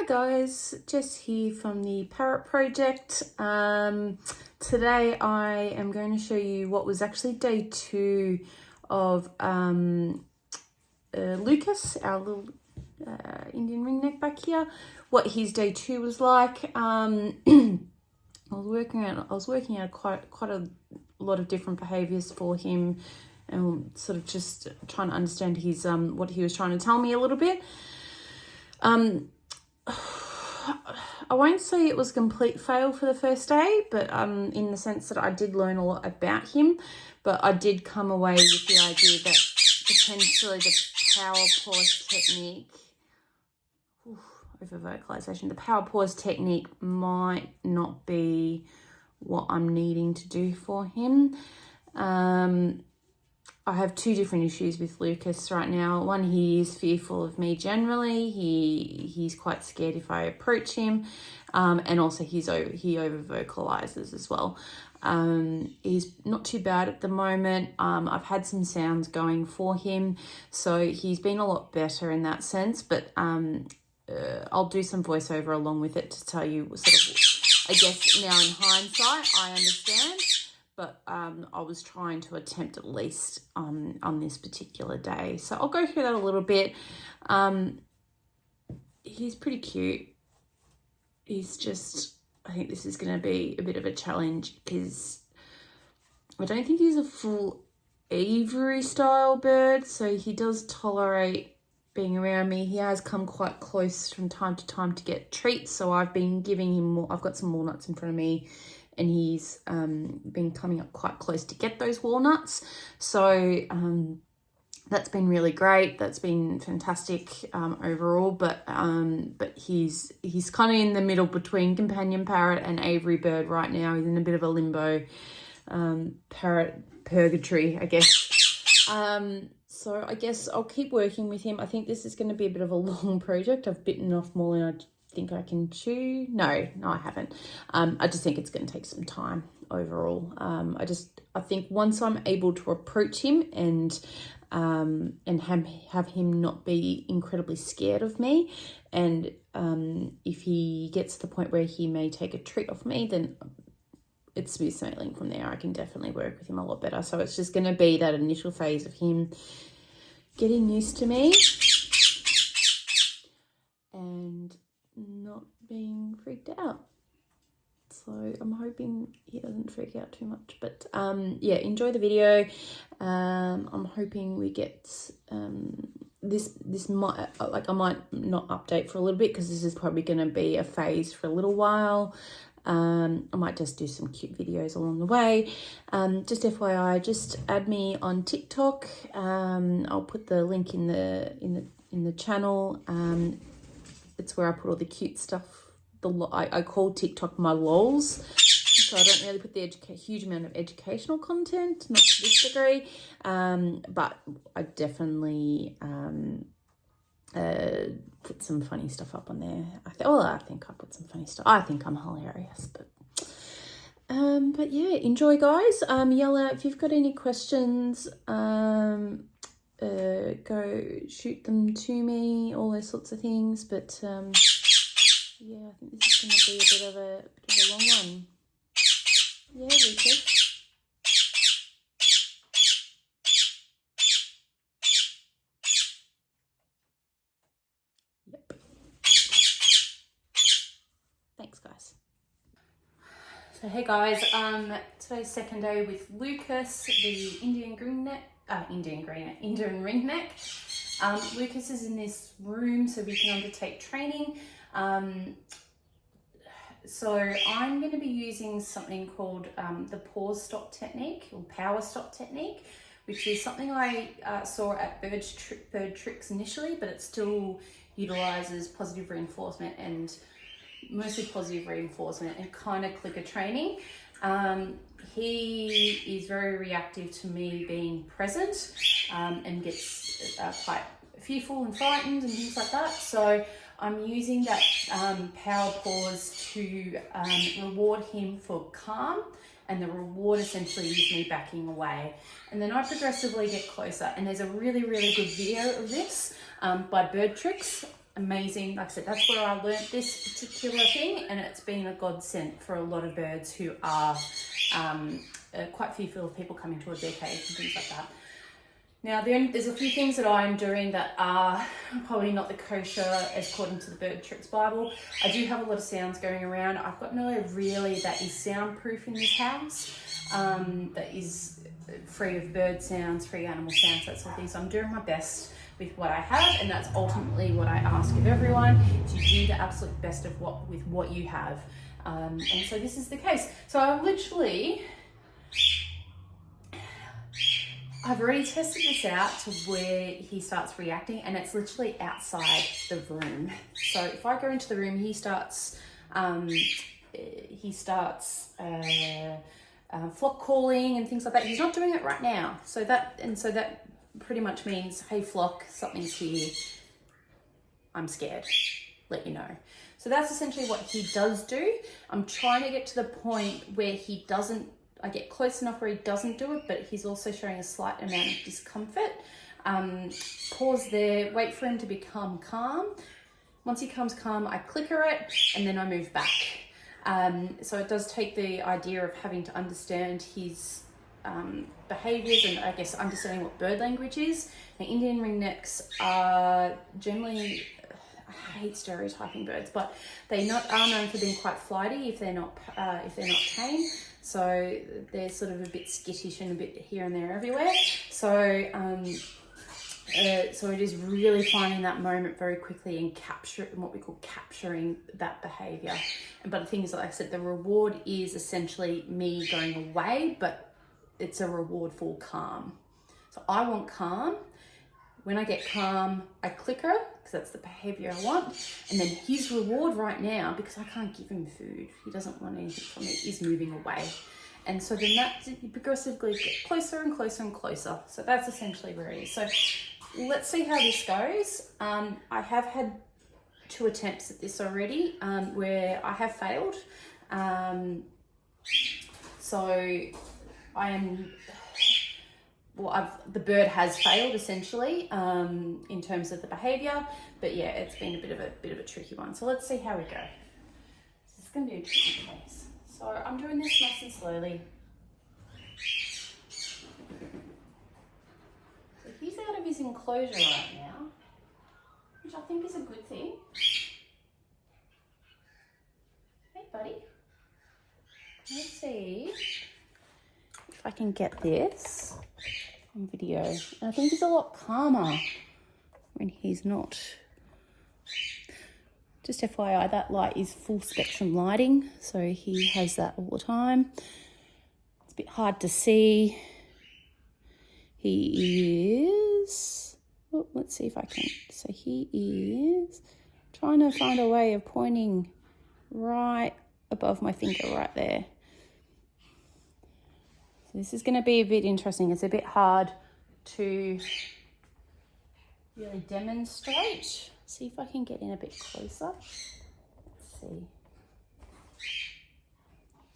guys, Jess here from the Parrot project. Today I am going to show you what was actually day 2 of Lucas, our little Indian ringneck back here. What his day 2 was like. I was working out quite a lot of different behaviours for him, and sort of just trying to understand his what he was trying to tell me a little bit. I won't say it was a complete fail for the first day, but in the sense that I did learn a lot about him, but I did come away with the idea that potentially the power pause technique, over vocalisation, the power pause technique might not be what I'm needing to do for him. I have 2 different issues with Lucas right now. One, he is fearful of me generally. He's quite scared if I approach him. And also he over vocalizes as well. He's not too bad at the moment. I've had some sounds going for him, so he's been a lot better in that sense, but I'll do some voiceover along with it to tell you sort of, I guess now in hindsight, I understand. But I was trying to attempt at least on this particular day. So I'll go through that a little bit. He's pretty cute. He's just, I think this is going to be a bit of a challenge because I don't think he's a full aviary style bird. So he does tolerate being around me. He has come quite close from time to time to get treats. So I've been giving him more. I've got some walnuts in front of me, and he's been coming up quite close to get those walnuts. So that's been really great. That's been fantastic overall. But he's kind of in the middle between companion parrot and aviary bird right now. He's in a bit of a limbo, parrot purgatory, I guess. So I guess I'll keep working with him. I think this is going to be a bit of a long project. I've bitten off more than I think I can chew. No, I haven't. I just think it's going to take some time overall. I think once I'm able to approach him and have him not be incredibly scared of me, and if he gets to the point where he may take a treat off me, then it's smooth sailing from there. I can definitely work with him a lot better. So it's just going to be that initial phase of him getting used to me and not being freaked out. So I'm hoping he doesn't freak out too much, but yeah, enjoy the video. I'm hoping we get this might, like, I might not update for a little bit because this is probably going to be a phase for a little while. I might just do some cute videos along the way. Just FYI, just add me on TikTok. I'll put the link in the channel. It's where I put all the cute stuff. I call TikTok my lols. So I don't really put the huge amount of educational content, not to this degree. But I definitely put some funny stuff up on there. I think I put some funny stuff. I think I'm hilarious, but yeah, enjoy, guys. Yell out if you've got any questions. Go shoot them to me, all those sorts of things. But yeah, I think this is going to be a bit of a long one. Yeah, Lucas. Yep. Thanks, guys. So hey guys, today's second day with Lucas, the Indian Ringneck. Lucas is in this room so we can undertake training. So I'm going to be using something called the pause stop technique, or power stop technique, which is something I saw at BirdTricks initially, but it still utilizes positive reinforcement, and mostly positive reinforcement and kind of clicker training. He is very reactive to me being present, and gets quite fearful and frightened and things like that. So I'm using that power pause to reward him for calm, and the reward essentially is me backing away. And then I progressively get closer, and there's a really, really good video of this by BirdTricks. amazing. Like I said, that's where I learnt this particular thing, and it's been a godsend for a lot of birds who are quite fearful of people coming towards their cage and things like that. Now, there's a few things that I'm doing that are probably not the kosher as according to the BirdTricks Bible. I do have a lot of sounds going around. I've got nowhere really that is soundproof in this house, that is free of bird sounds, free animal sounds, that sort of thing. So I'm doing my best with what I have, and that's ultimately what I ask of everyone, to do the absolute best of with what you have. And so this is the case. So I've already tested this out to where he starts reacting, and it's literally outside the room. So if I go into the room, he starts flock calling and things like that. He's not doing it right now. So that pretty much means, hey flock, something's here. I'm scared. Let you know. So that's essentially what he does do. I'm trying to get to the point where he doesn't, I get close enough where he doesn't do it, but he's also showing a slight amount of discomfort. Pause there, wait for him to become calm. Once he becomes calm, I clicker it, and then I move back. So it does take the idea of having to understand his behaviours, and I guess understanding what bird language is. Now, Indian Ringnecks are generally, I hate stereotyping birds, but they are known for being quite flighty if they're not tame. So they're sort of a bit skittish and a bit here and there everywhere. So so it is really finding that moment very quickly and what we call capturing that behaviour. But the thing is, like I said, the reward is essentially me going away, but it's a reward for calm. So I want calm. When I get calm, I clicker, because that's the behaviour I want. And then his reward right now, because I can't give him food, he doesn't want anything from me, is moving away. And so then that progressively get closer and closer and closer. So that's essentially where it is. So let's see how this goes. I have had 2 attempts at this already, where I have failed. So the bird has failed essentially in terms of the behaviour, but yeah, it's been a bit of a tricky one. So let's see how we go. This is going to be a tricky case. So I'm doing this nice and slowly. So he's out of his enclosure right now, which I think is a good thing. Hey buddy. Let's see if I can get this on video. And I think he's a lot calmer when he's not. Just FYI, that light is full spectrum lighting, so he has that all the time. It's a bit hard to see. He is, let's see if I can, so he is trying to find a way of pointing right above my finger right there. So this is going to be a bit interesting. It's a bit hard to really demonstrate. See if I can get in a bit closer. Let's see.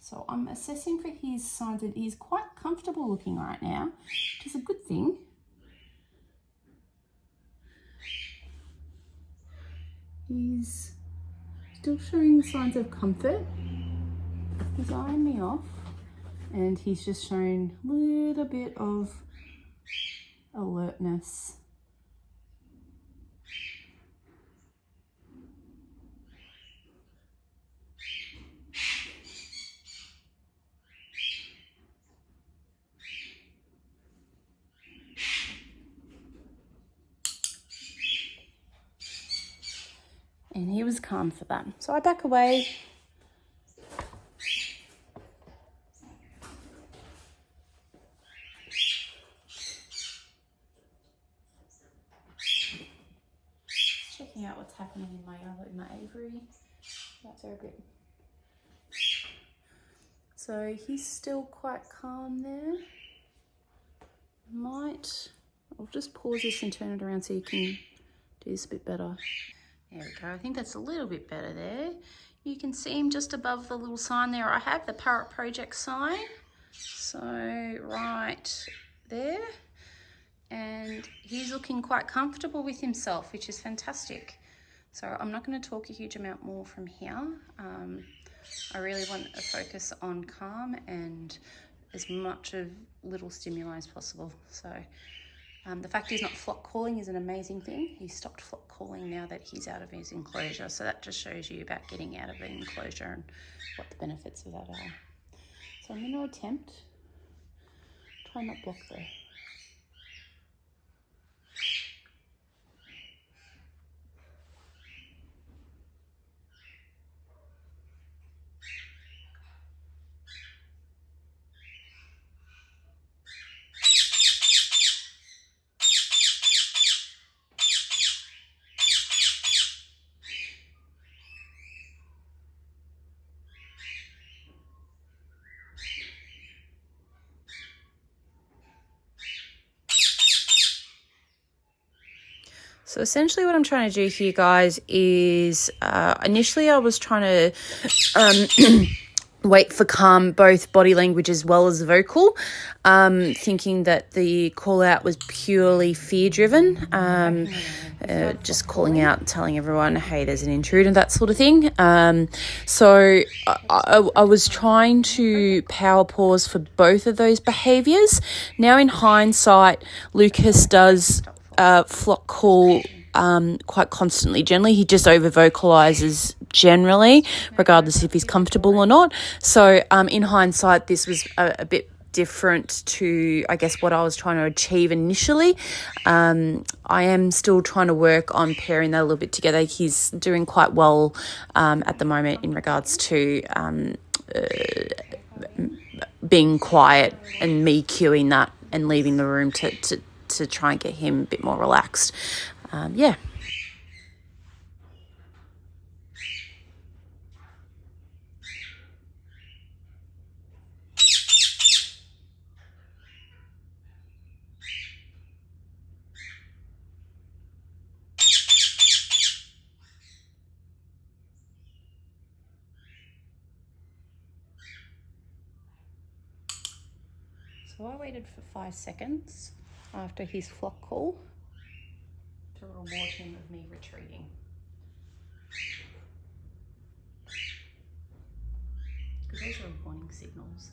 So I'm assessing for his signs that he's quite comfortable looking right now, which is a good thing. He's still showing signs of comfort. He's eyeing me off, and he's just showing a little bit of alertness. And he was calm for that. So I back away. Checking out what's happening in my aviary. That's there a bit. So he's still quite calm there. I'll just pause this and turn it around so you can do this a bit better. There we go. I think that's a little bit better there. You can see him just above the little sign there I have, the Parrot project sign. So right there. And he's looking quite comfortable with himself, which is fantastic. So I'm not going to talk a huge amount more from here. I really want a focus on calm and as much of little stimuli as possible. So the fact he's not flock calling is an amazing thing. He's stopped flock calling now that he's out of his enclosure. So that just shows you about getting out of an enclosure and what the benefits of that are. So I'm going to attempt, try not block there. So essentially what I'm trying to do here, guys, is initially I was trying to wait for calm, both body language as well as vocal, thinking that the call out was purely fear driven, just calling out and telling everyone, hey, there's an intruder, that sort of thing. So I was trying to power pause for both of those behaviours. Now in hindsight, Lucas does flock call quite constantly. Generally, he just over vocalizes generally, regardless if he's comfortable or not. So in hindsight, this was a bit different to, I guess, what I was trying to achieve initially. I am still trying to work on pairing that a little bit together. He's doing quite well at the moment in regards to being quiet and me cueing that and leaving the room to try and get him a bit more relaxed. Yeah. So I waited for 5 seconds after his flock call to reward him of me retreating. Because those are warning signals.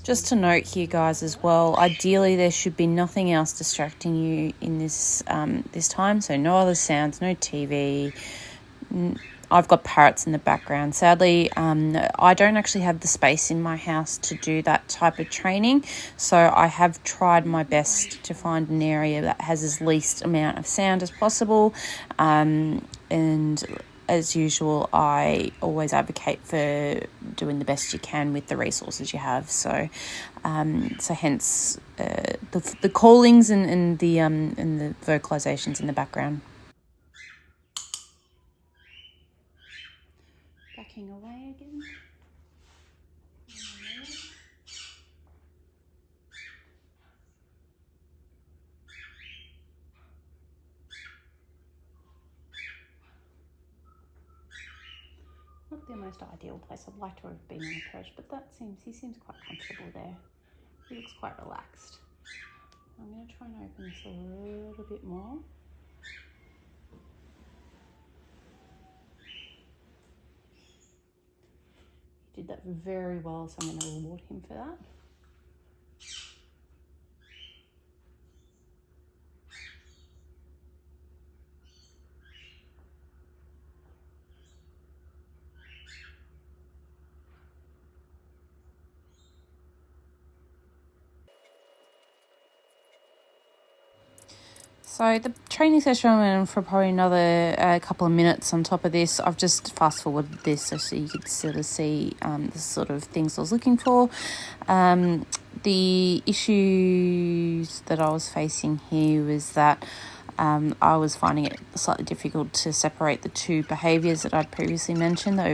Just to note here, guys, as well, ideally there should be nothing else distracting you in this this time. So no other sounds, no TV. I've got parrots in the background. Sadly, I don't actually have the space in my house to do that type of training. So I have tried my best to find an area that has as least amount of sound as possible. And as usual, I always advocate for doing the best you can with the resources you have. So hence the callings and the vocalizations in the background. Backing away again. Not the most ideal place. I'd like to have been on a perch, but he seems quite comfortable there. He looks quite relaxed. I'm going to try and open this a little bit more. He did that very well, so I'm going to reward him for that. So the training session went on for probably another couple of minutes on top of this. I've just fast forwarded this so you could sort of see the sort of things I was looking for. The issues that I was facing here was that I was finding it slightly difficult to separate the two behaviours that I'd previously mentioned, the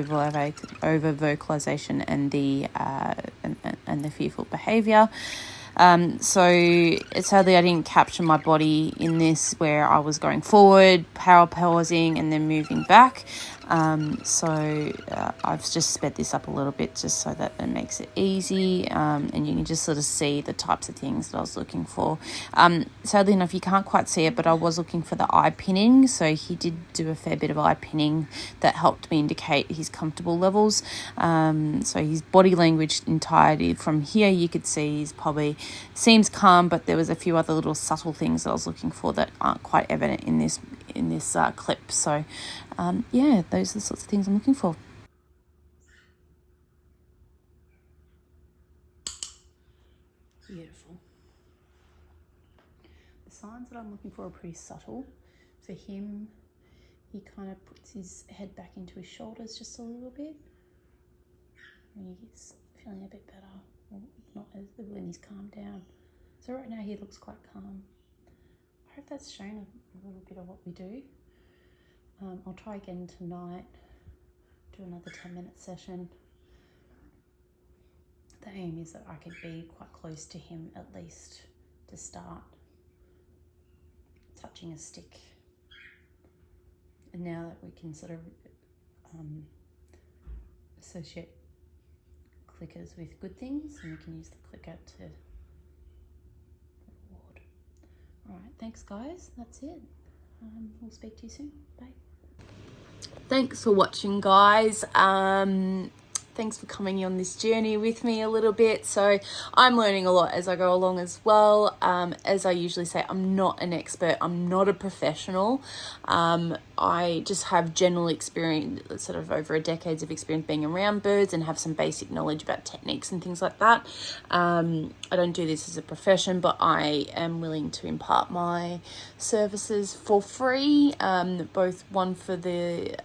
over vocalisation and the fearful behaviour. So sadly I didn't capture my body in this, where I was going forward, power pausing and then moving back. I've just sped this up a little bit just so that it makes it easy, and you can just sort of see the types of things that I was looking for. Sadly enough, you can't quite see it, but I was looking for the eye pinning, so he did do a fair bit of eye pinning that helped me indicate his comfortable levels. So his body language entirety from here, you could see he's probably seems calm, but there was a few other little subtle things that I was looking for that aren't quite evident in this clip. So yeah, those are the sorts of things I'm looking for. Beautiful. The signs that I'm looking for are pretty subtle. For him, he kind of puts his head back into his shoulders just a little bit when he's feeling a bit better, or not as when he's calmed down. So right now he looks quite calm. I hope that's shown a little bit of what we do. I'll try again tonight, do another 10-minute session. The aim is that I could be quite close to him at least to start touching a stick. And now that we can sort of associate clickers with good things, and we can use the clicker to reward. All right, thanks guys, that's it. We'll speak to you soon. Bye. Thanks for watching, guys. Thanks for coming on this journey with me a little bit. So I'm learning a lot as I go along as well. As I usually say, I'm not an expert. I'm not a professional. I just have general experience, sort of over a decades of experience being around birds, and have some basic knowledge about techniques and things like that. I don't do this as a profession, but I am willing to impart my services for free, both one for the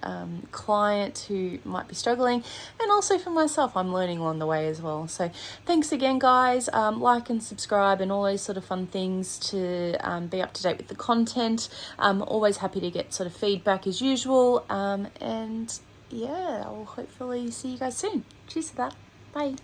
client who might be struggling, and also for myself. I'm learning along the way as well. So thanks again, guys. Like and subscribe and all those sort of fun things to be up to date with the content. I'm always happy to get sort of feedback as usual, and yeah, I'll hopefully see you guys soon. Cheers for that. Bye.